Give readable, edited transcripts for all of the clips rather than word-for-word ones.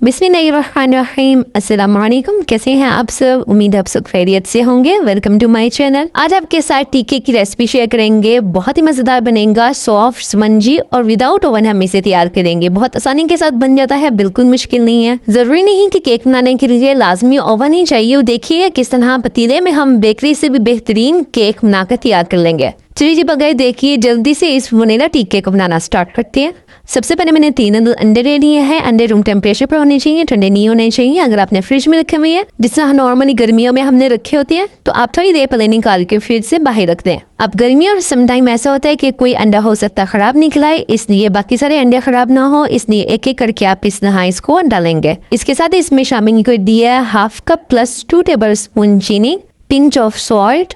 बिस्मिल्लाहिर्रहमानिर्रहीम। अस्सलाम वालेकुम। कैसे हैं आप सब? उम्मीद है आप सब खैरियत से होंगे। Welcome to my channel. आज आपके साथ टीके की रेसिपी शेयर करेंगे। बहुत ही मज़ेदार बनेगा, सॉफ्ट, स्पंजी और विदाउट ओवन हम इसे तैयार करेंगे। बहुत आसानी के साथ बन जाता है, बिल्कुल मुश्किल नहीं है। ज़रूरी नहीं कि केक बनाने के लिए लाजमी ओवन ही चाहिए। देखिए किस तरह पतीले में हम बेकरी से भी बेहतरीन केक बनाकर तैयार कर लेंगे। चलिए जी बगैर देखिए जल्दी से इस वनीला टीके को बनाना स्टार्ट करते हैं। सबसे पहले मैंने 3 अंडे ले लिए हैं। अंडे रूम टेम्परेचर पर होने चाहिए, ठंडे नहीं होने चाहिए। अगर आपने फ्रिज में रखे हुए हैं, जिस तरह नॉर्मली गर्मियों में हमने रखे होते हैं, तो आप थोड़ी देर पहले निकाल के फ्रिज से बाहर रख दें। अब गर्मियों और समटाइम ऐसा होता है कि कोई अंडा हो सकता है खराब निकला है, इसलिए बाकी सारे अंडे खराब ना हो, इसलिए एक एक करके आप इस तरह इसको डालेंगे। इसके साथ इसमें शामिल कर दिया है 1/2 कप प्लस 2 टेबल स्पून चीनी, pinch of salt,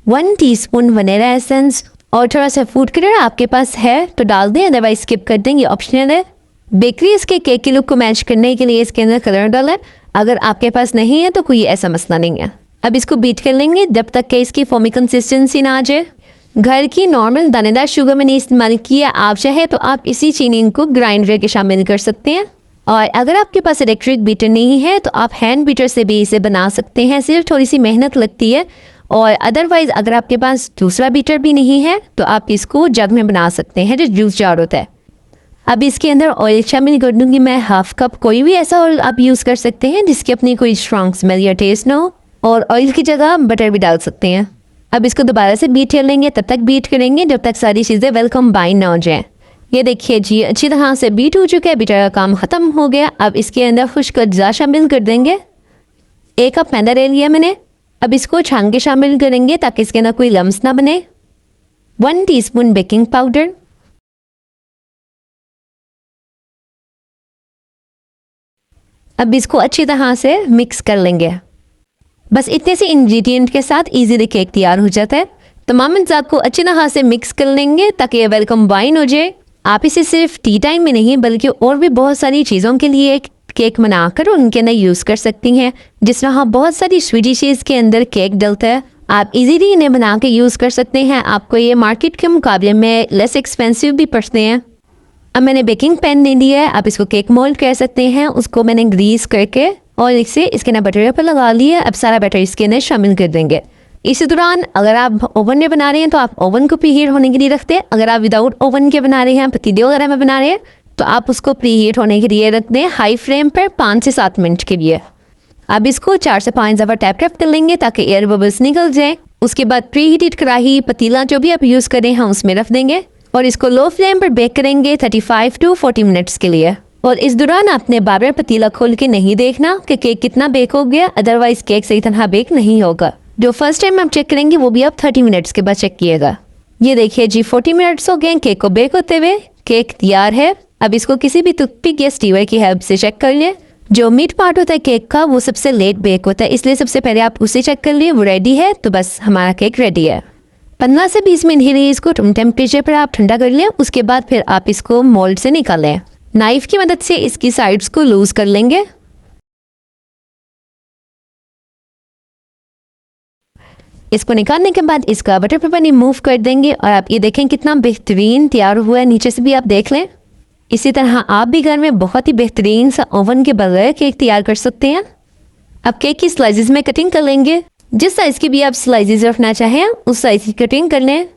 1 teaspoon vanilla essence और थोड़ा सा फूड कलर आपके पास है तो डाल दें, अदरवाइज स्किप कर दें, ये ऑप्शनल है। बेकरी इसके केक के लुक को मैच करने के लिए इसके अंदर कलर डालें। अगर आपके पास नहीं है तो कोई ऐसा मसला नहीं है। अब इसको बीट कर लेंगे जब तक कि इसकी फोमी कंसिस्टेंसी ना आ जाए। घर की नॉर्मल दानेदार शुगर मैंने इस्तेमाल किया। आप चाहे तो आप इसी चीनी को ग्राइंडर के शामिल कर सकते हैं। और अगर आपके पास इलेक्ट्रिक बीटर नहीं है तो आप हैंड बीटर से भी इसे बना सकते हैं। सिर्फ थोड़ी सी मेहनत लगती है। और अदरवाइज़ अगर आपके पास दूसरा बीटर भी नहीं है तो आप इसको जग में बना सकते हैं, जो जूस जार होता है। अब इसके अंदर ऑयल शामिल कर दूँगी मैं 1/2 कप। कोई भी ऐसा ऑयल आप यूज़ कर सकते हैं जिसकी अपनी कोई स्ट्रॉन्ग स्मेल या टेस्ट ना हो, और ऑयल की जगह बटर भी डाल सकते हैं। अब इसको दोबारा से बीट कर लेंगे, तब तक बीट करेंगे जब तक सारी चीज़ें वेल कंबाइन ना हो जाएँ। ये देखिए जी अच्छी तरह से बीट हो चुका है, बीटर का काम ख़त्म हो गया। अब इसके अंदर खुश्क अज्जा शामिल कर देंगे। 1 कप मैदा ले लिया मैंने। अब इसको छान के शामिल करेंगे ताकि इसके अंदर कोई लम्स ना बने। 1 टीस्पून बेकिंग पाउडर, अब इसको अच्छी तरह से मिक्स कर लेंगे। बस इतने से इंग्रेडिएंट के साथ इजीली केक तैयार हो जाता है। तमाम अज्जा को अच्छी तरह से मिक्स कर लेंगे ताकि ये वेल कंबाइन हो जाए। आप इसे सिर्फ टी टाइम में नहीं बल्कि और भी बहुत सारी चीज़ों के लिए केक बनाकर उनके अंदर यूज़ कर सकती हैं। जिस तरह बहुत सारी स्वीट डिशेज़ के अंदर केक डलता है, आप इजीली इन्हें बना के यूज़ कर सकते हैं। आपको ये मार्केट के मुकाबले में लेस एक्सपेंसिव भी पड़ते हैं। अब मैंने बेकिंग पैन ले लिया है। आप इसको केक मोल्ड कह सकते हैं। उसको मैंने ग्रीस करके और इसे इसके अंदर बटर पर लगा लिया। अब सारा बटर इसके अंदर शामिल कर देंगे। इसी दौरान अगर आप ओवन में बना रहे हैं तो आप ओवन को प्री हीट होने के लिए रखते हैं। अगर आप विदाउट ओवन के बना रहे हैं, पतीले वगैरह में बना रहे हैं, तो आप उसको प्री हीट होने के लिए रख दें हाई फ्लेम पर 5 से 7 मिनट के लिए। अब इसको 4 से 5 दफ़ा टैप कर लेंगे ताकि एयर बबल्स निकल जाए। उसके बाद प्री हीटेड कढ़ाई, पतीला जो भी आप यूज़ करें हम उसमें रख देंगे और इसको लो फ्लेम पर बेक करेंगे 35 to 40 मिनट्स के लिए। और इस दौरान आपने बार बार पतीला खोल के नहीं देखना कि केक कितना बेक हो गया, अदरवाइज केक सही तरह बेक नहीं होगा। जो फर्स्ट टाइम आप चेक करेंगे वो भी आप 30 मिनट्स के बाद चेक किएगा। ये देखिए जी 40 मिनट्स हो गए केक को बेक होते हुए। केक तैयार है। अब इसको किसी भी टूथपिक या स्टीवर की हेल्प से चेक कर लें। जो मिड पार्ट होता है केक का वो सबसे लेट बेक होता है, इसलिए सबसे पहले आप उसे चेक कर लिए। वो रेडी है तो बस हमारा केक रेडी है। 15 से 20 मिनट के लिए इसको रूम टेम्परेचर पर आप ठंडा कर लें। उसके बाद फिर आप इसको मोल्ड से निकालें। नाइफ की मदद से इसकी साइड्स को लूज कर लेंगे। इसको निकालने के बाद इसका बटर पेपर रिमूव कर देंगे और आप ये देखें कितना बेहतरीन तैयार हुआ है। नीचे से भी आप देख लें। इसी तरह आप भी घर में बहुत ही बेहतरीन सा ओवन के बगैर केक तैयार कर सकते हैं। अब केक की स्लाइसेस में कटिंग कर लेंगे। जिस साइज़ की भी आप स्लाइसेस रखना चाहें उस साइज़ की कटिंग कर लें।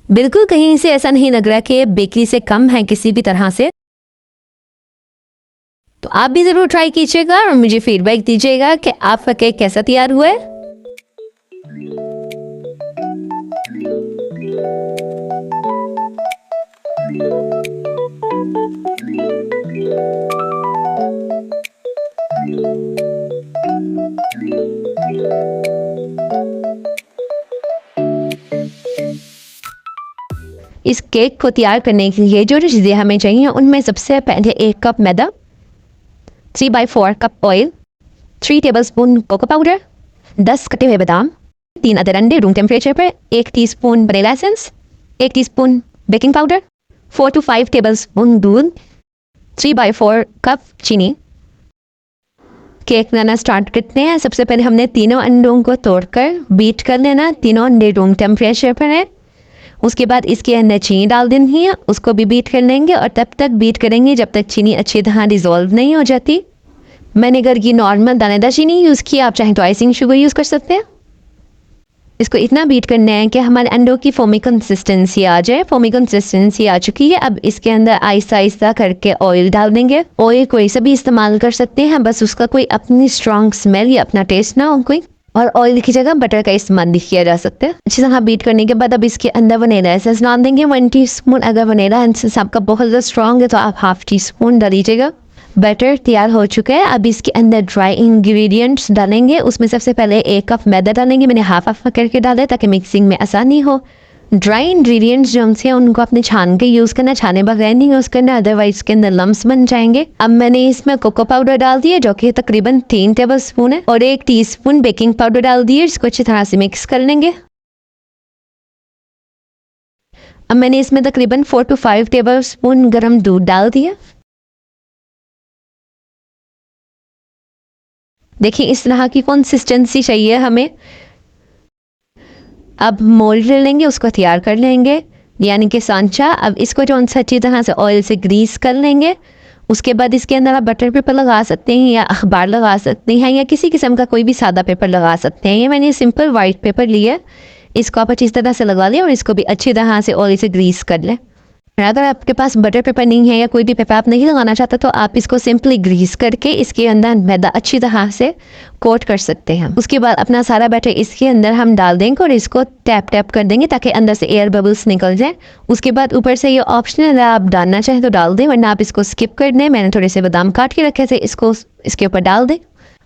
बिल्कुल कहीं से ऐसा नहीं लग रहा कि बेकरी से कम है किसी भी तरह से। तो आप भी ज़रूर ट्राई कीजिएगा और मुझे फीडबैक दीजिएगा कि आपका केक कैसा तैयार हुआ है। इस केक को तैयार करने के लिए जो चीज़ें हमें चाहिए उनमें सबसे पहले 1 कप मैदा, 3/4 cup oil, 3 tablespoon cocoa powder, 10 कटे हुए बादाम, 3 अदर अंडे रूम टेम्परेचर पर, 1 teaspoon vanilla essence, 1 teaspoon baking powder, 4 to 5 tablespoon दूध, 3/4 कप चीनी। केक बनाना स्टार्ट करते हैं। सबसे पहले हमने तीनों अंडों को तोड़कर बीट कर लेना। तीनों अंडे रूम टेम्परेचर पर है। उसके बाद इसके अंदर चीनी डाल देनी है, उसको भी बीट कर लेंगे और तब तक बीट करेंगे जब तक चीनी अच्छी तरह डिज़ोल्व नहीं हो जाती। मैंने घर की नॉर्मल दानेदार चीनी यूज़ की, आप चाहें तो आइसिंग शुगर यूज़ कर सकते हैं। इसको इतना बीट करना है कि हमारे अंडों की फोमी कंसिस्टेंसी आ जाए। फोमी कंसिस्टेंसी आ चुकी है। अब इसके अंदर आहिस्ता आहिस्ता करके ऑयल डाल देंगे। ऑयल कोई सा भी इस्तेमाल कर सकते हैं, बस उसका कोई अपनी स्ट्रॉन्ग स्मेल या अपना टेस्ट ना हो कोई। और ऑयल की जगह बटर का इस्तेमाल भी किया जा सकता है। अच्छी तरह बीट करने के बाद अब इसके अंदर वनीला एसेंस डाल देंगे 1 टीस्पून। अगर वनीला एसेंस आपका बहुत ज़्यादा स्ट्रॉन्ग है तो आप ½ टीस्पून डालीजिएगा। बैटर तैयार हो चुका है। अब इसके अंदर ड्राई इंग्रेडिएंट्स डालेंगे। उसमें सबसे पहले 1 कप मैदा डालेंगे। मैंने हाफ करके डाला है ताकि मिक्सिंग में आसानी हो। ड्राई इंग्रेडिएंट्स जो हमसे उनको अपने छान के यूज़ करना, छाने बगैर नहीं यूज़ करना, अदरवाइज इसके अंदर लम्स बन जाएंगे। अब मैंने इसमें कोको पाउडर डाल दिया जो कि तकरीबन 3 टेबलस्पून है और 1 टीस्पून बेकिंग पाउडर डाल दिए। इसको अच्छी तरह से मिक्स कर लेंगे। अब मैंने इसमें तकरीबन 4 to 5 टेबलस्पून गर्म दूध डाल दिया। देखिए इस तरह की कंसिस्टेंसी चाहिए हमें। अब मोल्ड ले लेंगे, उसको तैयार कर लेंगे, यानी कि सांचा। अब इसको जो अच्छी तरह से ऑयल से ग्रीस कर लेंगे। उसके बाद इसके अंदर आप बटर पेपर लगा सकते हैं या अखबार लगा सकते हैं या किसी किस्म का कोई भी सादा पेपर लगा सकते हैं। ये मैंने सिंपल वाइट पेपर लिया, इसको आप अच्छी तरह से लगा लें और इसको भी अच्छी तरह से ऑयल से ग्रीस कर लें। अगर आपके पास बटर पेपर नहीं है या कोई भी पेपर आप नहीं लगाना चाहते तो आप इसको सिंपली ग्रीस करके इसके अंदर मैदा अच्छी तरह से कोट कर सकते हैं। उसके बाद अपना सारा बैटर इसके अंदर हम डाल देंगे और इसको टैप टैप कर देंगे ताकि अंदर से एयर बबल्स निकल जाए। उसके बाद ऊपर से ये ऑप्शनल है, आप डालना चाहें तो डाल दें वरना आप इसको स्किप कर दें। मैंने थोड़े से बादाम काट के रखे थे, इसको इसके ऊपर डाल दें।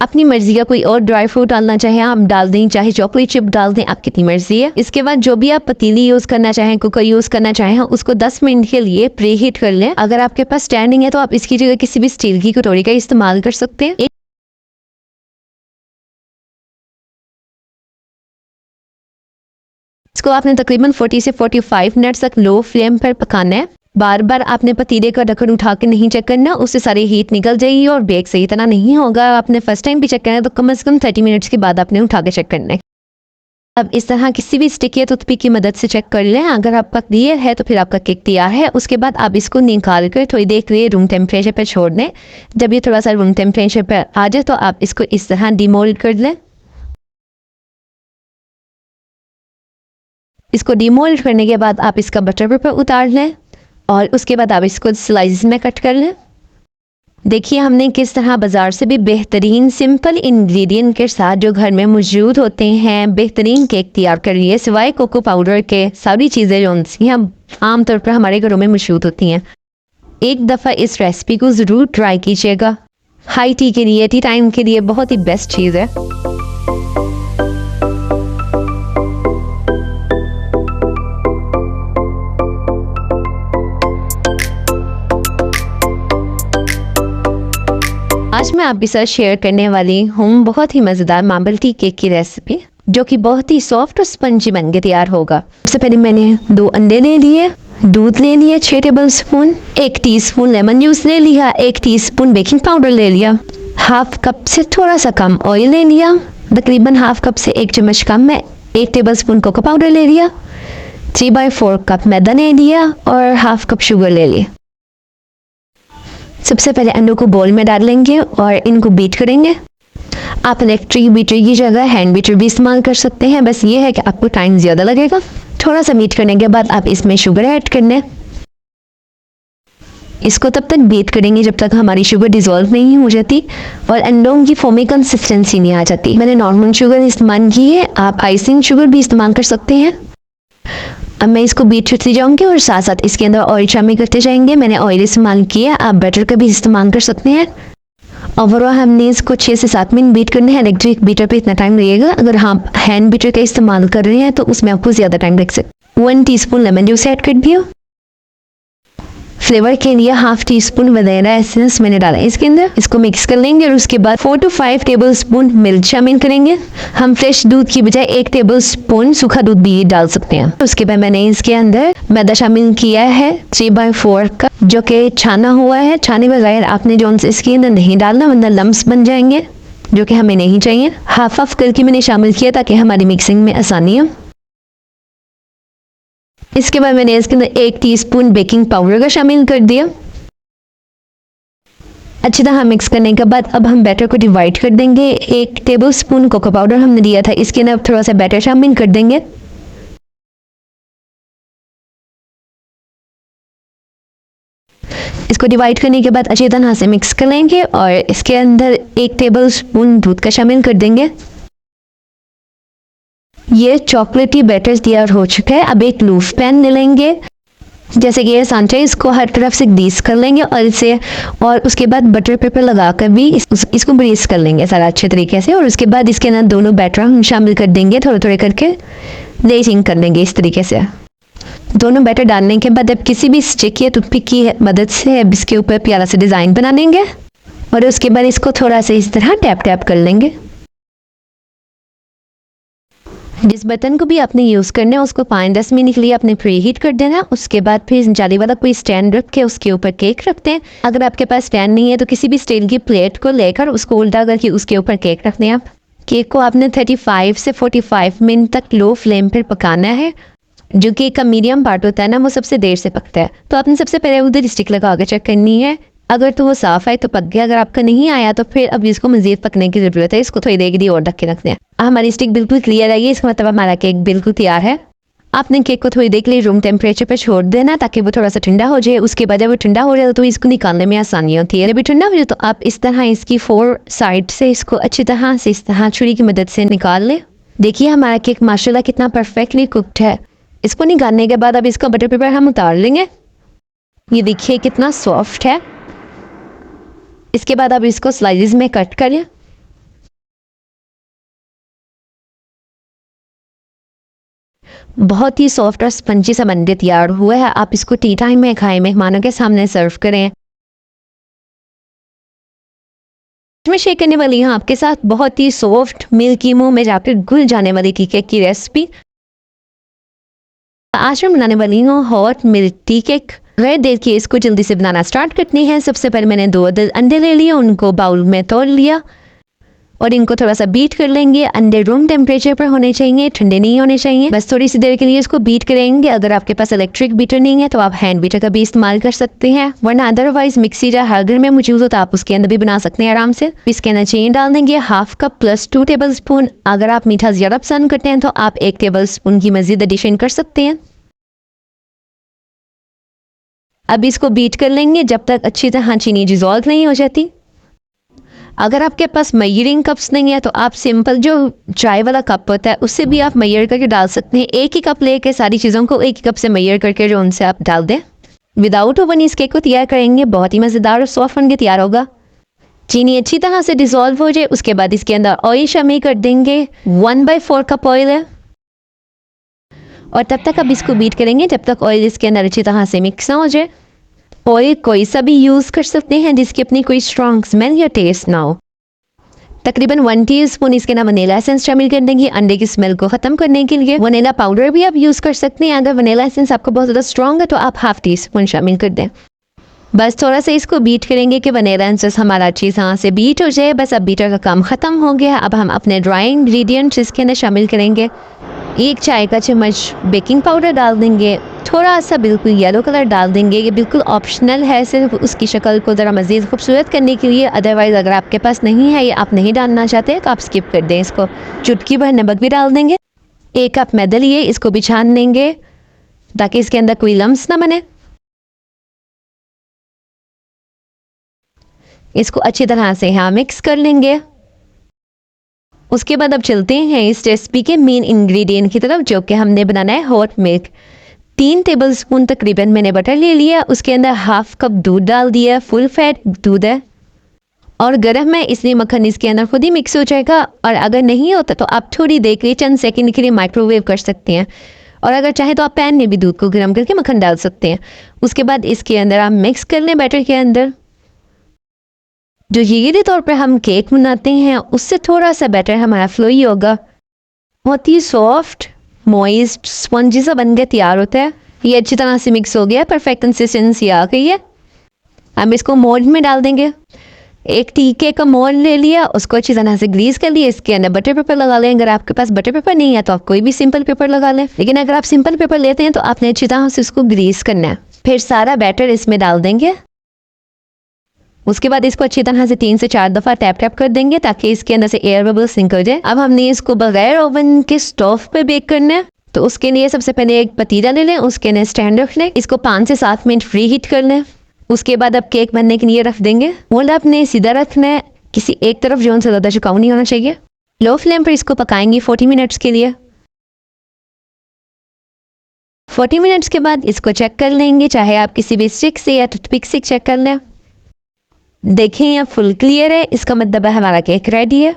अपनी मर्जी का कोई और ड्राई फ्रूट डालना चाहें आप डाल दें, चाहे चॉकलेट चिप डाल दें, आप कितनी मर्जी है। इसके बाद जो भी आप पतीली यूज़ करना चाहें, कुकर यूज़ करना चाहें, उसको 10 मिनट के लिए प्री हीट कर लें। अगर आपके पास स्टैंडिंग है तो आप इसकी जगह किसी भी स्टील की कटोरी का इस्तेमाल कर सकते हैं। इसको आपने तकरीबन 40 से 45 मिनट्स तक लो फ्लेम पर पकाना है। बार बार आपने पतीले का ढक्कन उठा के नहीं चेक करना, उससे सारी हीट निकल जाएगी और बेक सही तरह नहीं होगा। आपने फर्स्ट टाइम भी चेक करना है तो कम से कम 30 मिनट्स के बाद आपने उठा के चेक करना है। अब इस तरह किसी भी स्टिक या टूथपिक की मदद से चेक कर लें। अगर आपका क्लियर है तो फिर आपका केक तैयार है। उसके बाद आप इसको निकाल कर थोड़ी देर के लिए रूम टेम्परेचर पर छोड़ दें। जब ये थोड़ा सा रूम टेम्परेचर पर आ जाए तो आप इसको इस तरह डिमोल्ड कर लें। इसको डिमोल्ड करने के बाद आप इसका बटर पेपर उतार लें और उसके बाद आप इसको स्लाइस में कट कर लें। देखिए हमने किस तरह बाज़ार से भी बेहतरीन सिंपल इंग्रेडिएंट के साथ जो घर में मौजूद होते हैं बेहतरीन केक तैयार कर लिए। सिवाय कोको पाउडर के सारी चीज़ें जो उनसी हम आमतौर पर हमारे घरों में मौजूद होती हैं। एक दफ़ा इस रेसिपी को ज़रूर ट्राई कीजिएगा। हाई टी के लिए, टी टाइम के लिए बहुत ही बेस्ट चीज़ है। आज मैं आपके साथ शेयर करने वाली हूँ बहुत ही मज़ेदार मार्बल टी केक की रेसिपी जो कि बहुत ही सॉफ्ट और स्पंजी बन के तैयार होगा। सबसे पहले मैंने 2 अंडे ले लिए, दूध ले लिया 6 टेबलस्पून, 1 टीस्पून लेमन जूस ले लिया, 1 टीस्पून बेकिंग पाउडर ले लिया, ½ कप से थोड़ा सा कम ऑयल ले लिया, तकरीबन ½ कप से 1 चम्मच कम में 1 टेबलस्पून कोको पाउडर ले लिया, 3/4 कप मैदा ले लिया और ½ कप शुगर ले लिया। सबसे पहले अंडों को बोल में डाल लेंगे और इनको बीट करेंगे। आप इलेक्ट्रिक बीटर की जगह हैंड बीटर भी इस्तेमाल कर सकते हैं, बस ये है कि आपको टाइम ज़्यादा लगेगा। थोड़ा सा बीट करने के बाद आप इसमें शुगर ऐड करने, इसको तब तक बीट करेंगे जब तक हमारी शुगर डिज़ोल्व नहीं हो जाती और अंडों की फोमी कंसिस्टेंसी नहीं आ जाती। मैंने नॉर्मल शुगर इस्तेमाल की है, आप आइसिंग शुगर भी इस्तेमाल कर सकते हैं। अब मैं इसको बीट करती जाऊंगी और साथ साथ इसके अंदर ऑयल शामिल करते जाएंगे। मैंने ऑयल इस्तेमाल किया, आप बटर का भी इस्तेमाल कर सकते हैं। ओवरऑल हमने इसको 6 से 7 मिनट बीट करना है। इलेक्ट्रिक बीटर पे इतना टाइम लगेगा, अगर आप हैंड बीटर का इस्तेमाल कर रहे हैं तो उसमें आपको ज़्यादा टाइम लग सकता है। 1 टीस्पून लेमन जूस ऐड कर दिया। फ्लेवर के लिए ½ टीस्पून वनीला एसेंस मैंने डाला इसके अंदर। इसको मिक्स कर लेंगे और उसके बाद 4 to 5 टेबलस्पून मिल्क शामिल करेंगे। हम फ्रेश दूध की बजाय 1 टेबलस्पून सूखा दूध भी डाल सकते हैं। उसके बाद मैंने इसके अंदर मैदा शामिल किया है 3/4 कप जो कि छाना हुआ है। छाने बगैर आपने जो इसके अंदर नहीं डालना वरना लम्स बन जाएंगे जो कि हमें नहीं चाहिए। हाफ करके मैंने शामिल किया ताकि हमारी मिक्सिंग में आसानी हो। इसके बाद मैंने इसके अंदर 1 टीस्पून बेकिंग पाउडर का शामिल कर दिया। अच्छी तरह मिक्स करने के बाद अब हम बैटर को डिवाइड कर देंगे। 1 टेबलस्पून कोको पाउडर हमने दिया था, इसके अंदर थोड़ा सा बैटर शामिल कर देंगे। इसको डिवाइड करने के बाद अच्छी तरह से मिक्स कर लेंगे और इसके अंदर 1 टेबलस्पून दूध का शामिल कर देंगे। ये चॉकलेटी बैटर तैयार हो चुका है। अब एक लूफ पैन ले लेंगे, जैसे कि ये सांचा, इसको हर तरफ से ग्रीस कर लेंगे और उसके बाद बटर पेपर लगाकर भी इसको ग्रीस कर लेंगे सारा अच्छे तरीके से। और उसके बाद इसके अंदर दोनों बैटर हम शामिल कर देंगे, थोड़े थोड़े करके लेयरिंग कर लेंगे इस तरीके से। दोनों बैटर डालने के बाद अब किसी भी स्टिक या टूथपिक की मदद से अब इसके ऊपर प्यारा सा डिज़ाइन बना लेंगे और उसके बाद इसको थोड़ा सा इस तरह टैप टैप कर लेंगे। जिस बर्तन को भी आपने यूज़ करना है उसको 5-10 मिनट के लिए आपने प्री हीट कर देना। उसके बाद फिर जाली वाला कोई स्टैंड रख के उसके ऊपर केक रखते हैं। अगर आपके पास स्टैंड नहीं है तो किसी भी स्टील की प्लेट को लेकर उसको उल्टा करके उसके ऊपर केक रखते हैं। आप केक को आपने 35 से 45 मिनट तक लो फ्लेम पर पकाना है। जो केक का मीडियम पार्ट होता है ना, वो सबसे देर से पकता है, तो आपने सबसे पहले उधर स्टिक लगा के चेक करनी है। अगर तो वो साफ है तो पक गया, अगर आपका नहीं आया तो फिर अब इसको मज़ीद पकने की ज़रूरत है। इसको थोड़ी देर के लिए और ढक के रखते हैं। हमारी स्टिक बिल्कुल क्लियर आई है, इसका मतलब हमारा केक बिल्कुल तैयार है। आपने केक को थोड़ी देर के लिए रूम टेम्परेचर पर छोड़ देना ताकि वो थोड़ा सा ठंडा हो जाए। उसके बाद जब वो ठंडा हो जाए तो इसको निकालने में आसानी होती है। जब ठंडा हो जाए तो आप इस तरह इसकी 4 साइड से इसको अच्छी तरह से इस तरह छुरी की मदद से निकाल लें। देखिए हमारा केक माशाल्लाह कितना परफेक्टली कुकड है। इसको निकालने के बाद अब इसका बटर पेपर हम उतार लेंगे। ये देखिए कितना सॉफ्ट है। इसके बाद अब इसको स्लाइसेस में कट करें। बहुत ही सॉफ्ट और स्पंजी सा बनके तैयार हुआ है। आप इसको टी टाइम में खाएं, मेहमानों के सामने सर्व करें। मैं शेयर करने वाली हूँ आपके साथ बहुत ही सॉफ्ट मिल्की मुंह में जाकर घुल जाने वाली टी केक की रेसिपी। आज मैं बनाने वाली हूँ हॉट मिल्क टी केक। गैर देर की इसको जल्दी से बनाना स्टार्ट करनी है। सबसे पहले मैंने 2 अंडे ले लिए, उनको बाउल में तोड़ लिया और इनको थोड़ा सा बीट कर लेंगे। अंडे रूम टेम्परेचर पर होने चाहिए, ठंडे नहीं होने चाहिए। बस थोड़ी सी देर के लिए इसको बीट करेंगे। अगर आपके पास इलेक्ट्रिक बीटर नहीं है तो आप हैंड बीटर का भी इस्तेमाल कर सकते हैं, वरना अदरवाइज मिक्सी या हर घर में मौजूद हो तो आप उसके अंदर भी बना सकते हैं आराम से। इसके अंदर चीनी डाल देंगे 1/2 कप प्लस 2 टेबल स्पून। अगर आप मीठा ज़्यादा पसंद करते हैं तो आप 1 टेबल स्पून की मज़ीद एडिशन कर सकते हैं। अब इसको बीट कर लेंगे जब तक अच्छी तरह चीनी डिज़ोल्व नहीं हो जाती। अगर आपके पास मेजरिंग कप्स नहीं है तो आप सिंपल जो चाय वाला कप होता है उससे भी आप मेजर करके डाल सकते हैं। 1 ही कप लेके सारी चीज़ों को 1 ही कप से मेजर करके जो उनसे आप डाल दें। विदाउट ओवन इस केक को तैयार करेंगे, बहुत ही मज़ेदार और सॉफ्ट बन के तैयार होगा। चीनी अच्छी तरह से डिज़ोल्व हो जाए उसके बाद इसके अंदर ऑयल शामिल कर देंगे। 1/4 कप ऑयल है और तब तक अब इसको बीट करेंगे जब तक ऑयल इसके अंदर अच्छी तरह से मिक्स ना हो जाए। ऑयल कोई सा भी यूज़ कर सकते हैं जिसकी अपनी कोई स्ट्रॉन्ग स्मेल या टेस्ट ना हो। तकरीबन 1 टीस्पून इसके अंदर वनीला एसेंस शामिल कर देंगे अंडे की स्मेल को ख़त्म करने के लिए। वनीला पाउडर भी आप यूज़ कर सकते हैं। अगर वनीला एसेंस आपको बहुत ज़्यादा स्ट्रॉन्ग है तो आप 1/2 टीस्पून शामिल कर दें। बस थोड़ा सा इसको बीट करेंगे कि वनीला एसेंस हमारा अच्छी तरह से बीट हो जाए। बस अब बीटर का काम ख़त्म हो गया। अब हम अपने ड्राई इंग्रेडिएंट्स इसके अंदर शामिल करेंगे। 1 चाय का चम्मच बेकिंग पाउडर डाल देंगे, थोड़ा सा बिल्कुल येलो कलर डाल देंगे। ये बिल्कुल ऑप्शनल है, सिर्फ उसकी शक्ल को ज़रा मज़ीद खूबसूरत करने के लिए। अदरवाइज़ अगर आपके पास नहीं है, ये आप नहीं डालना चाहते तो आप स्किप कर दें इसको। चुटकी भर नमक भी डाल देंगे। 1 कप मैदा लिए, इसको भी छान लेंगे ताकि इसके अंदर कोई लम्स ना बने। इसको अच्छी तरह से यहाँ मिक्स कर लेंगे। उसके बाद अब चलते हैं इस रेसिपी के मेन इंग्रेडिएंट की तरफ, जो कि हमने बनाना है हॉट मिल्क। 3 टेबलस्पून तकरीबन मैंने बटर ले लिया, उसके अंदर 1/2 कप दूध डाल दिया। फुल फैट दूध है और गर्म है, इसलिए मक्खन इसके अंदर खुद ही मिक्स हो जाएगा। और अगर नहीं होता तो आप थोड़ी देर के लिए चंद सेकंड के लिए माइक्रोवेव कर सकते हैं और अगर चाहे तो आप पैन में भी दूध को गर्म करके मक्खन डाल सकते हैं। उसके बाद इसके अंदर आप मिक्स कर लें बैटर के अंदर। जो यकीनी तौर पर हम केक बनाते हैं उससे थोड़ा सा बेटर हमारा फ्लोई होगा। बहुत ही सॉफ्ट मॉइस्ट स्पंजी सा बन के तैयार होता है। ये अच्छी तरह से मिक्स हो गया, परफेक्ट कंसिस्टेंसी आ गई है। हम इसको मोल्ड में डाल देंगे। एक टीके का मोल्ड ले लिया, उसको अच्छी तरह से ग्रीस कर लिया, इसके अंदर बटर पेपर लगा लें। अगर आपके पास बटर पेपर नहीं है तो आप कोई भी सिंपल पेपर लगा लें, लेकिन अगर आप सिंपल पेपर लेते हैं तो आपने अच्छी तरह से उसको ग्रीस करना है। फिर सारा बैटर इसमें डाल देंगे। उसके बाद इसको अच्छी तरह से 3 से 4 दफ़ा टैप टैप कर देंगे ताकि इसके अंदर से एयर बबल्स निकल जाए। अब हमने इसको बगैर ओवन के स्टोव पे बेक करना है, तो उसके लिए सबसे पहले एक पतीला ले लें, उसके अंदर स्टैंड रख लें, इसको 5 से 7 मिनट फ्री हीट कर लें। उसके बाद अब केक बनने के लिए रख देंगे। मोल्ड आपने सीधा रखना है, किसी एक तरफ जो से ज़्यादा झुकाव नहीं होना चाहिए। लो फ्लेम पर इसको पकाएंगे 40 मिनट्स के लिए। 40 मिनट्स के बाद इसको चेक कर लेंगे, चाहे आप किसी भी स्टिक से या टूथपिक से चेक कर लें। देखें यह फुल क्लियर है, इसका मतलब है हमारा केक रेडी है।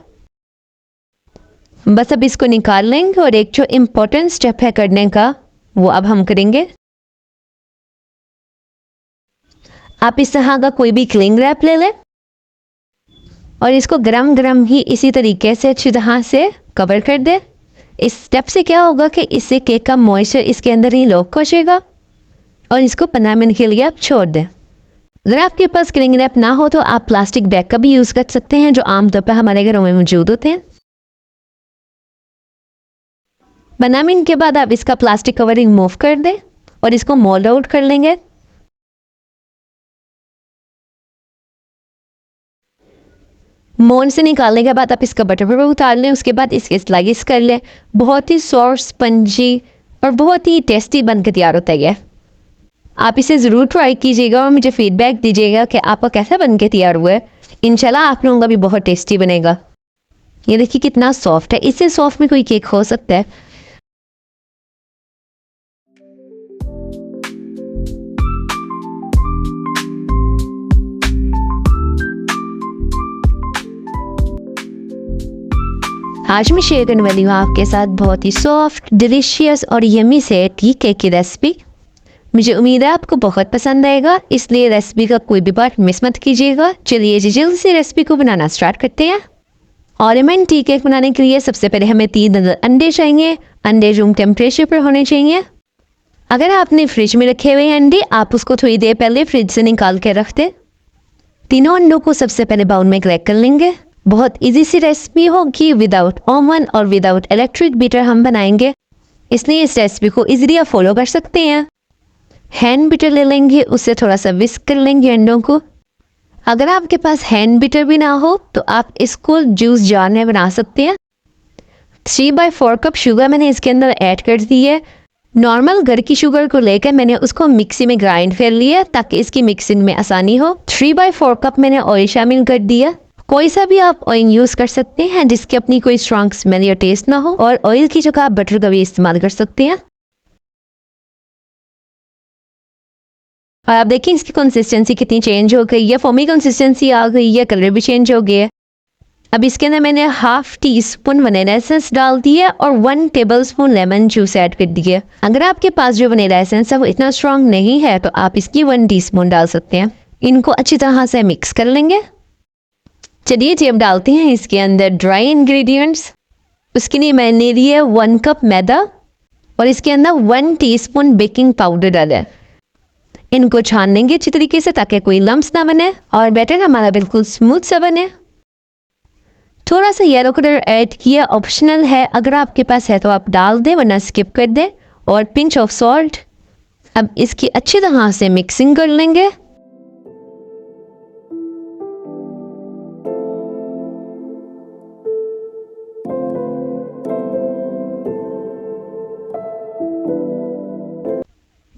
बस अब इसको निकाल लेंगे और एक जो इम्पोर्टेंट स्टेप है करने का वो अब हम करेंगे। आप इस तरह का कोई भी क्लिंग रैप ले लें और इसको गरम गरम ही इसी तरीके से अच्छी तरह से कवर कर दें। इस स्टेप से क्या होगा कि इससे केक का मॉइस्चर इसके अंदर ही लॉक हो जाएगा और इसको 15 मिनट के लिए आप छोड़ दें। अगर आपके पास क्लिंग रैप ना हो तो आप प्लास्टिक बैग का भी यूज़ कर सकते हैं जो आमतौर पर हमारे घरों में मौजूद होते हैं। 15 मिनट के बाद आप इसका प्लास्टिक कवर रिमूव कर दें और इसको मोल्ड आउट कर लेंगे। मोल्ड से निकालने के बाद आप इसका बटर पेपर उतार लें, उसके बाद इसके स्लाइस कर लें। बहुत ही सॉफ्ट, स्पंजी और बहुत ही टेस्टी बन के तैयार होता है ये। आप इसे ज़रूर ट्राई कीजिएगा और मुझे फीडबैक दीजिएगा कि आपका कैसा बन के तैयार हुआ है। इंशाल्लाह आप लोगों का भी बहुत टेस्टी बनेगा। ये देखिए कितना सॉफ्ट है, इससे सॉफ्ट में कोई केक हो सकता है। आज मैं शेयर करने वाली हूँ आपके साथ बहुत ही सॉफ्ट, डिलीशियस और यमी से टी केक की रेसिपी। मुझे उम्मीद है आपको बहुत पसंद आएगा, इसलिए रेसिपी का कोई भी पार्ट मिस मत कीजिएगा। चलिए जी जल्दी से रेसिपी को बनाना स्टार्ट करते हैं। ऑलमंड टी केक बनाने के लिए सबसे पहले हमें 3 अंडे चाहिए। अंडे रूम टेम्परेचर पर होने चाहिए। अगर आपने फ्रिज में रखे हुए अंडे, आप उसको थोड़ी देर पहले फ्रिज से निकाल के रख दें। तीनों अंडों को सबसे पहले बाउल में क्रैक कर लेंगे। बहुत इजी सी रेसिपी होगी, विदाउट ओवन और विदाउट इलेक्ट्रिक बीटर हम बनाएंगे, इसलिए इस रेसिपी को इजीली आप फॉलो कर सकते हैं। हैंड बीटर ले लेंगे, उससे थोड़ा सा विस्क कर लेंगे अंडों को। अगर आपके पास हैंड बीटर भी ना हो तो आप इसको जूस जार में बना सकते हैं। 3/4 कप शुगर मैंने इसके अंदर ऐड कर दी है। नॉर्मल घर की शुगर को लेकर मैंने उसको मिक्सी में ग्राइंड कर लिया ताकि इसकी मिक्सिंग में आसानी हो। 3/4 कप मैंने ऑयल शामिल कर दिया। कोई सा भी आप ऑयल यूज़ कर सकते हैं जिसकी अपनी कोई स्ट्रॉन्ग स्मेल या टेस्ट ना हो, और ऑयल की जगह आप बटर का भी इस्तेमाल कर सकते हैं। और आप देखिए इसकी कंसिस्टेंसी कितनी चेंज हो गई है, फोमी कंसिस्टेंसी आ गई है, कलर भी चेंज हो गया है। अब इसके अंदर मैंने 1/2 टीस्पून वनीला एसेंस डाल दिया और 1 टेबलस्पून लेमन जूस ऐड कर दिया। अगर आपके पास जो वनीला एसेंस है वो इतना स्ट्रॉन्ग नहीं है तो आप इसकी 1 टीस्पून डाल सकते हैं। इनको अच्छी तरह से मिक्स कर लेंगे। चलिए जी अब डालते हैं इसके अंदर ड्राई इंग्रेडिएंट्स। उसके लिए मैंने लिए 1 कप मैदा और इसके अंदर 1 टीस्पून बेकिंग पाउडर डाला है। इनको छान लेंगे अच्छी तरीके से ताकि कोई लम्स ना बने और बैटर हमारा बिल्कुल स्मूथ सा बने। थोड़ा सा येलो कलर ऐड किया, ऑप्शनल है, अगर आपके पास है तो आप डाल दें वरना स्किप कर दें। और पिंच ऑफ सॉल्ट। अब इसकी अच्छी तरह से मिक्सिंग कर लेंगे।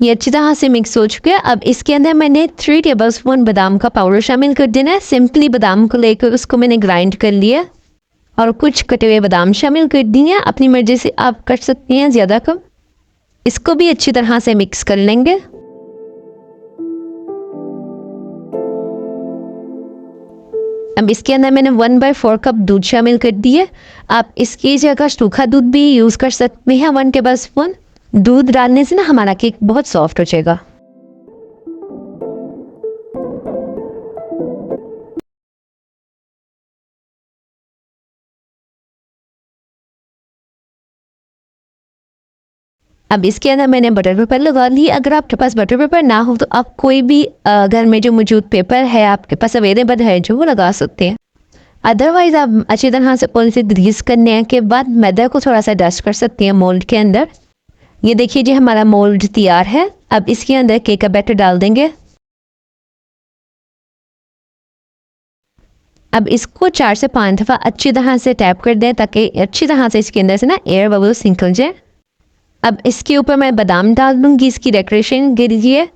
ये अच्छी तरह से मिक्स हो चुका है। अब इसके अंदर मैंने 3 टेबलस्पून बादाम का पाउडर शामिल कर देना है। सिंपली बादाम को लेकर उसको मैंने ग्राइंड कर लिया और कुछ कटे हुए बादाम शामिल कर दिए। अपनी मर्जी से आप कर सकते हैं ज़्यादा कम। इसको भी अच्छी तरह से मिक्स कर लेंगे। अब इसके अंदर मैंने 1/4 कप दूध शामिल कर दिए। आप इसकी जगह सूखा दूध भी यूज़ कर सकते हैं 1 टेबलस्पून। दूध डालने से ना हमारा केक बहुत सॉफ्ट हो जाएगा। अब इसके अंदर मैंने बटर पेपर लगा ली। अगर आपके पास बटर पेपर ना हो तो आप कोई भी घर में जो मौजूद पेपर है आपके पास अवेलेबल है जो वो लगा सकते हैं। अदरवाइज़ आप अच्छी तरह से पॉलिश ग्रीस करने के बाद मैदा को थोड़ा सा डस्ट कर सकते हैं मोल्ड के अंदर। ये देखिए जी हमारा मोल्ड तैयार है। अब इसके अंदर केक का बैटर डाल देंगे। अब इसको 4 से 5 दफ़ा अच्छी तरह से टैप कर दें ताकि अच्छी तरह से इसके अंदर से ना एयर बबल्स निकल जाए। अब इसके ऊपर मैं बादाम डाल दूँगी इसकी डेकोरेशन के लिए,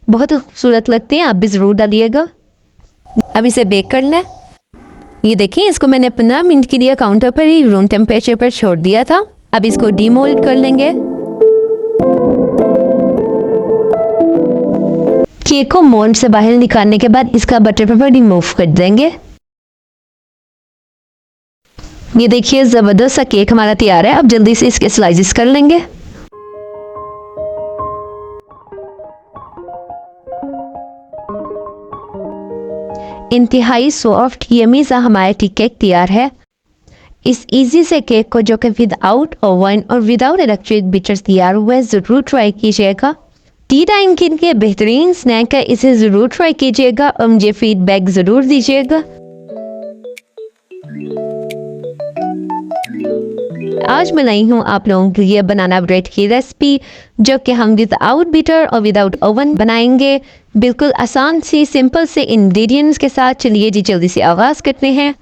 बहुत खूबसूरत लगते हैं, आप भी ज़रूर डालिएगा। अब इसे बेक करना है। ये देखिए इसको मैंने 15 मिनट के लिए काउंटर पर ही रूम टेम्परेचर पर छोड़ दिया था। अब इसको डीमोल्ड कर लेंगे। केक को मोल्ड से बाहर निकालने के बाद इसका बटर पेपर रिमूव कर देंगे। ये देखिए ज़बरदस्त सा केक हमारा तैयार है। अब जल्दी से इसके स्लाइसेस कर लेंगे। इंतहाई सॉफ्ट यमी सा हमारा टी केक तैयार है। इस इजी से केक को जो कि विदाउट ओवन और विदाउट इलेक्ट्रिक बीटर्स तैयार हुआ है ज़रूर ट्राई कीजिएगा। टी टाइम के लिए बेहतरीन स्नैक है, इसे ज़रूर ट्राई कीजिएगा और मुझे फीडबैक ज़रूर दीजिएगा। आज मैं लाई हूँ आप लोगों के लिए बनाना ब्रेड की रेसिपी जो कि हम विदाउट बीटर और विदाउट ओवन बनाएंगे, बिल्कुल आसान सी सिंपल से इंग्रेडिएंट्स के साथ। चलिए जी जल्दी से आगाज़ करते हैं।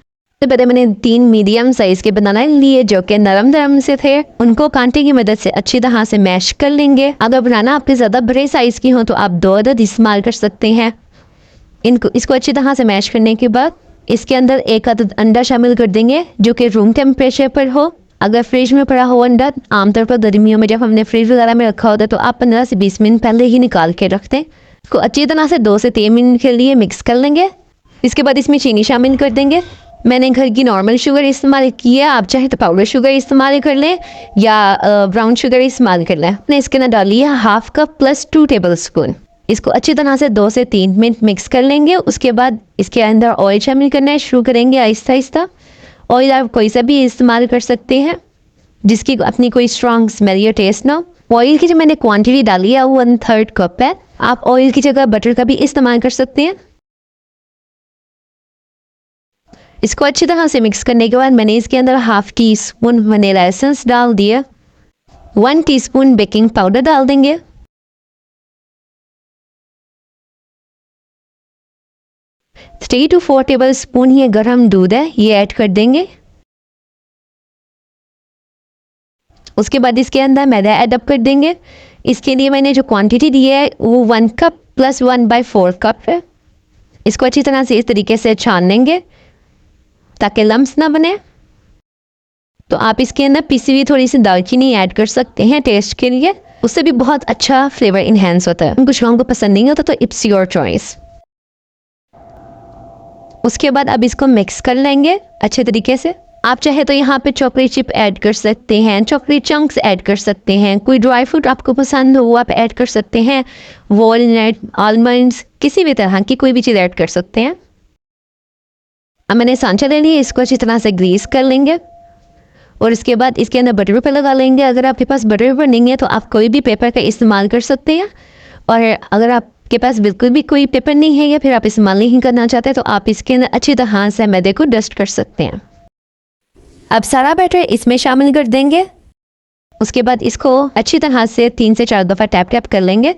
तो पहले मैंने 3 मीडियम साइज़ के बनाना लिए जो कि नरम नरम से थे। उनको कांटे की मदद से अच्छी तरह से मैश कर लेंगे। अगर बनाना आपके ज़्यादा बड़े साइज़ की हो तो आप 2 अदद इस्तेमाल कर सकते हैं। इसको अच्छी तरह से मैश करने के बाद इसके अंदर 1 अदद अंडा शामिल कर देंगे जो कि रूम टेम्परेचर पर हो। अगर फ्रिज में पड़ा हो अंडा, आमतौर पर गर्मियों में जब हमने फ्रिज वगैरह में रखा होता है तो आप 15 से 20 मिनट पहले ही निकाल के रख दें। इसको अच्छी तरह से 2 से 3 मिनट के लिए मिक्स कर लेंगे। इसके बाद इसमें चीनी शामिल कर देंगे। मैंने घर की नॉर्मल शुगर इस्तेमाल की है, आप चाहे तो पाउडर शुगर इस्तेमाल कर लें या ब्राउन शुगर इस्तेमाल कर लें। मैंने इसके अंदर डाली है 1/2 कप प्लस 2 टेबल स्पून। इसको अच्छी तरह से 2 से 3 मिनट मिक्स कर लेंगे। उसके बाद इसके अंदर ऑयल शामिल करना है शुरू करेंगे आहिस्ता आहिस्ता। ऑयल आप कोई सा भी इस्तेमाल कर सकते हैं जिसकी अपनी कोई स्ट्रॉन्ग स्मेल या टेस्ट ना हो। ऑयल की जो मैंने क्वांटिटी डाली है वो 1/3 कप है। आप ऑयल की जगह बटर का भी इस्तेमाल कर सकते हैं। इसको अच्छी तरह से मिक्स करने के बाद मैंने इसके अंदर 1/2 टीस्पून वनीला एसेंस डाल दिया। 1 टीस्पून बेकिंग पाउडर डाल देंगे। 3 to 4 टेबल स्पून ये गर्म दूध है ये ऐड कर देंगे। उसके बाद इसके अंदर मैदा ऐड अप कर देंगे। इसके लिए मैंने जो क्वांटिटी दी है वो 1 कप प्लस 1/4 कप है। इसको अच्छी तरह से इस तरीके से छान लेंगे ताकि लम्स ना बने। तो आप इसके अंदर पिसी हुई थोड़ी सी दालचीनी ऐड कर सकते हैं टेस्ट के लिए, उससे भी बहुत अच्छा फ्लेवर इन्हेंस होता है। कुछ लोगों को पसंद नहीं होता तो इट्स योर चॉइस। उसके बाद अब इसको मिक्स कर लेंगे अच्छे तरीके से। आप चाहे तो यहाँ पे चॉकलेट चिप ऐड कर सकते हैं, चॉकलेट चंक्स ऐड कर सकते हैं, कोई ड्राई फ्रूट आपको पसंद हो वो आप ऐड कर सकते हैं, वॉलनट, आलमंड्स, किसी भी तरह की कोई भी चीज़ ऐड कर सकते हैं। अब मैंने सांचा ले लिया, इसको अच्छी तरह से ग्रीस कर लेंगे और इसके बाद इसके अंदर बटर पेपर लगा लेंगे। अगर आपके पास बटर पेपर नहीं है तो आप कोई भी पेपर का इस्तेमाल कर सकते हैं, और अगर आपके पास बिल्कुल भी कोई पेपर नहीं है या फिर आप इस्तेमाल नहीं करना चाहते तो आप इसके अंदर अच्छी तरह से मैदे को डस्ट कर सकते हैं। अब सारा बैटर इसमें शामिल कर देंगे। उसके बाद इसको अच्छी तरह से 3 से 4 दफ़ा टैप टैप कर लेंगे।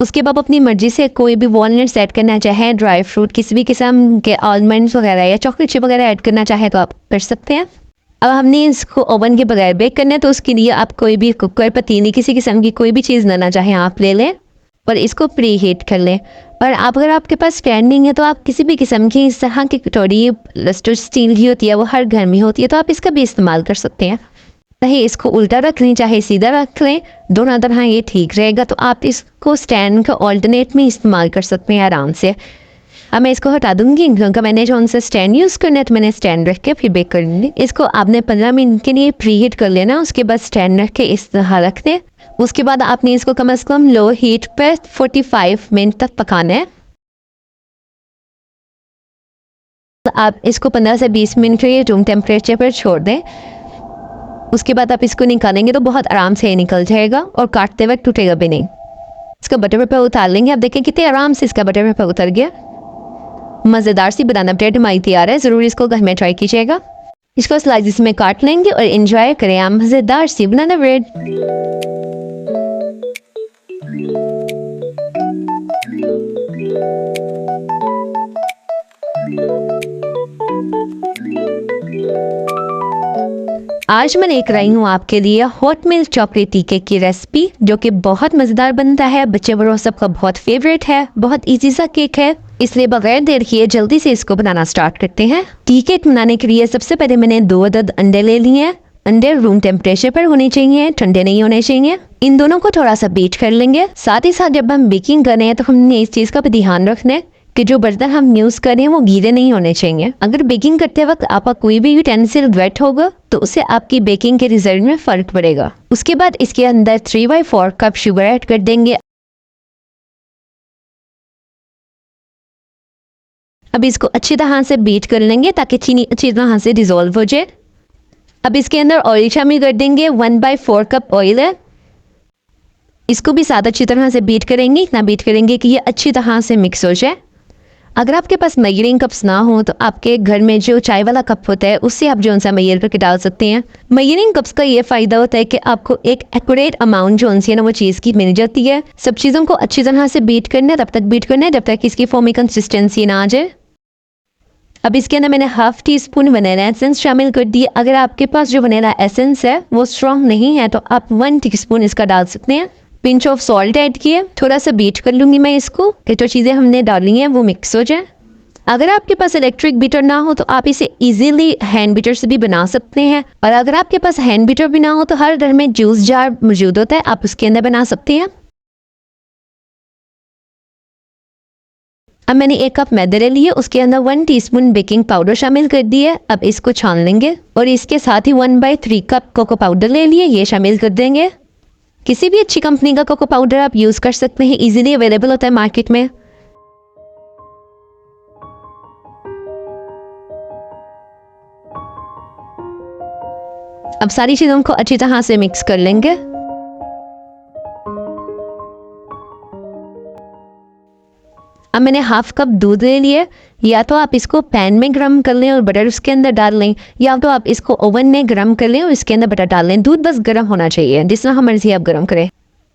उसके बाद अपनी मर्जी से कोई भी वॉलनट्स ऐड करना चाहे, ड्राई फ्रूट किसी भी किस्म के आलमंड्स वगैरह या चॉकलेट चिप वगैरह ऐड करना चाहे तो आप कर सकते हैं। अब हमने इसको ओवन के बगैर बेक करना है तो उसके लिए आप कोई भी कुकर, पतीली, किसी किस्म की कोई भी चीज़ लेना चाहें आप ले लें और इसको प्री हीट कर लें। और आप अगर आपके पास स्टैंड नहीं है तो आप किसी भी किस्म की इस तरह की कटोरी स्टील की होती है वो हर घर में होती है तो आप इसका भी इस्तेमाल कर सकते हैं। चाहे इसको उल्टा रख लें चाहे सीधा रख लें, दोनों तरह ये ठीक रहेगा। तो आप इसको स्टैंड का ऑल्टरनेट में इस्तेमाल कर सकते हैं आराम से। अब मैं इसको हटा दूंगी क्योंकि मैंने जो उनसे स्टैंड यूज़ करना है तो मैंने स्टैंड रख के फिर बेक कर लूँगी। इसको आपने 15 मिनट के लिए प्री हीट कर लेना, उसके बाद स्टैंड रख के इस तरह रख दें। उसके बाद आपने इसको कम से कम लो हीट पर 45 मिनट तक पकाना है। आप इसको 15 से 20 मिनट के लिए रूम टेम्परेचर पर छोड़ दें। उसके बाद आप इसको निकालेंगे तो बहुत आराम से ये निकल जाएगा और काटते वक्त टूटेगा भी नहीं। इसका बटर पेपर उतार लेंगे। आप देखें कितने आराम से इसका बटर पेपर उतर गया। मज़ेदार सी बनाना ब्रेड हमारी तैयार है। ज़रूर इसको घर में ट्राई कीजिएगा। इसको स्लाइसेस में काट लेंगे और एंजॉय करें आप मज़ेदार सी बनाना ब्रेड। आज मैं लेकर आई हूँ आपके लिए hot milk chocolate tea cake की रेसिपी, जो कि बहुत मज़ेदार बनता है। बच्चे बड़ों सबका बहुत फेवरेट है। बहुत इजी सा केक है, इसलिए बगैर देर किए जल्दी से इसको बनाना स्टार्ट करते हैं। टी केक बनाने के लिए सबसे पहले मैंने 2 अदद अंडे ले लिए हैं। अंडे रूम टेम्परेचर पर होने चाहिए, ठंडे नहीं होने चाहिए। इन दोनों को थोड़ा सा बीट कर लेंगे। साथ ही साथ जब हम बेकिंग कर रहे हैं तो हमने इस चीज़ का भी ध्यान रखना है कि जो बर्तन हम यूज़ कर रहे हैं वो गीले नहीं होने चाहिए। अगर बेकिंग करते वक्त आपका कोई भी यूटेंसिल वेट होगा तो उससे आपकी बेकिंग के रिजल्ट में फ़र्क पड़ेगा। उसके बाद इसके अंदर 3/4 कप शुगर ऐड कर देंगे। अब इसको अच्छी तरह से बीट कर लेंगे ताकि चीनी अच्छी तरह से डिज़ोल्व हो जाए। अब इसके अंदर ऑयल शामिल कर देंगे। 1/4 कप ऑयल है। इसको भी साथ अच्छी तरह से बीट करेंगे। इतना बीट करेंगे कि ये अच्छी तरह से मिक्स हो जाए। अगर आपके पास मेजरिंग कप्स ना हो तो आपके घर में जो चाय वाला कप होता है उससे आप जो सा मेजर करके डाल सकते हैं। मेजरिंग कप्स का ये फ़ायदा होता है कि आपको एक एक्यूरेट अमाउंट जो है ना वो चीज़ की मिल जाती है। सब चीज़ों को अच्छी तरह से बीट करना है, तब तक बीट करना है जब तक इसकी फोमी कंसिस्टेंसी ना आ जाए। अब इसके अंदर मैंने 1/2 टीस्पून वनीला एसेंस शामिल कर दी। अगर आपके पास जो वनीला एसेंस है वो स्ट्रॉन्ग नहीं है तो आप 1 टीस्पून इसका डाल सकते हैं। पिंच ऑफ सॉल्ट ऐड किए। थोड़ा सा बीट कर लूँगी मैं इसको कि जो चीज़ें हमने डाली हैं वो मिक्स हो जाए। अगर आपके पास इलेक्ट्रिक बीटर ना हो तो आप इसे इजीली हैंड बीटर से भी बना सकते हैं। और अगर आपके पास हैंड बीटर भी ना हो तो हर घर में जूस जार मौजूद होता है, आप उसके अंदर बना सकते हैं। अब मैंने 1 कप मैदे ले लिए। उसके अंदर 1 टीस्पून बेकिंग पाउडर शामिल कर दिए। अब इसको छान लेंगे और इसके साथ ही 1/3 कप कोको पाउडर ले लिए, ये शामिल कर देंगे। किसी भी अच्छी कंपनी का कोको पाउडर आप यूज़ कर सकते हैं, इजीली अवेलेबल होता है मार्केट में। अब सारी चीज़ों को अच्छी तरह से मिक्स कर लेंगे। अब मैंने 1/2 कप दूध ले लिए। या तो आप इसको पैन में गर्म कर लें और बटर उसके अंदर डाल लें, या तो आप इसको ओवन में गर्म कर लें और इसके अंदर बटर डाल लें। दूध बस गर्म होना चाहिए, जिस तरह मर्जी आप गर्म करें।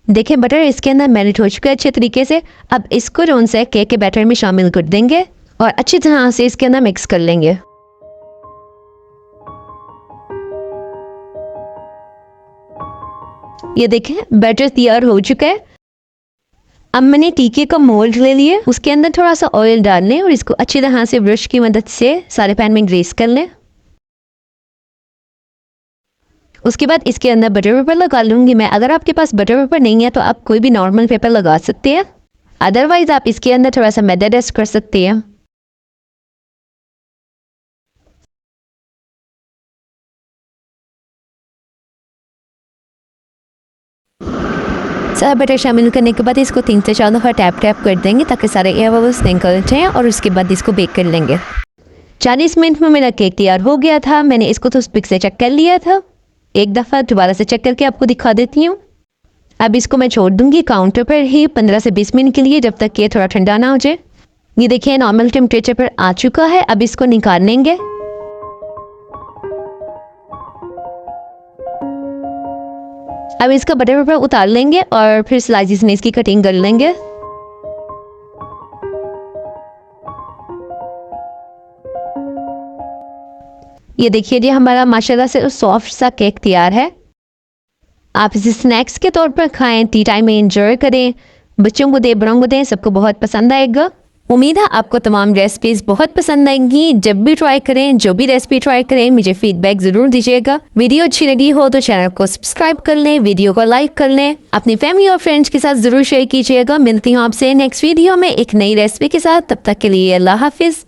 देखें बटर इसके अंदर मेल्ट हो चुका है अच्छे तरीके से। अब इसको जो है केक के बैटर में शामिल कर देंगे और अच्छी तरह से इसके अंदर मिक्स कर लेंगे। ये देखें बैटर तैयार हो चुका है। अब मैंने टीके का मोल्ड ले लिए। उसके अंदर थोड़ा सा ऑयल डाल लें और इसको अच्छी तरह से ब्रश की मदद से सारे पैन में ग्रीस कर लें। उसके बाद इसके अंदर बटर पेपर लगा लूँगी मैं। अगर आपके पास बटर पेपर नहीं है तो आप कोई भी नॉर्मल पेपर लगा सकते हैं। अदरवाइज़ आप इसके अंदर थोड़ा सा मैदा डस्ट कर सकते हैं। सारा बटर शामिल करने के बाद इसको 3 से 4 दफ़ा टैप टैप कर देंगे ताकि सारे एयर बबल्स निकल जाएँ और उसके बाद इसको बेक कर लेंगे। 40 मिनट में मेरा केक तैयार हो गया था। मैंने इसको तो स्पिक से चेक कर लिया था। एक दफ़ा दोबारा से चेक करके आपको दिखा देती हूँ। अब इसको मैं छोड़ दूँगी काउंटर पर ही 15 से 20 मिनट के लिए, जब तक ये थोड़ा ठंडा ना हो जाए। ये देखिए नॉर्मल टेम्परेचर पर आ चुका है। अब इसको निकाल लेंगे। अब इसका बटर पेपर उतार लेंगे और फिर स्लाइसेस में इसकी कटिंग कर लेंगे। ये देखिए जी हमारा माशाल्लाह से सॉफ्ट सा केक तैयार है। आप इसे स्नैक्स के तौर पर खाएं, टी टाइम में एंजॉय करें, बच्चों को दें, बड़ों को दें, सबको बहुत पसंद आएगा। उम्मीद है आपको तमाम रेसिपीज़ बहुत पसंद आएंगी। जब भी ट्राई करें, जो भी रेसिपी ट्राई करें, मुझे फीडबैक ज़रूर दीजिएगा। वीडियो अच्छी लगी हो तो चैनल को सब्सक्राइब कर लें, वीडियो को लाइक कर लें, अपनी फैमिली और फ्रेंड्स के साथ ज़रूर शेयर कीजिएगा। मिलती हूँ आपसे नेक्स्ट वीडियो में एक नई रेसिपी के साथ। तब तक के लिए अल्लाह हाफिज़।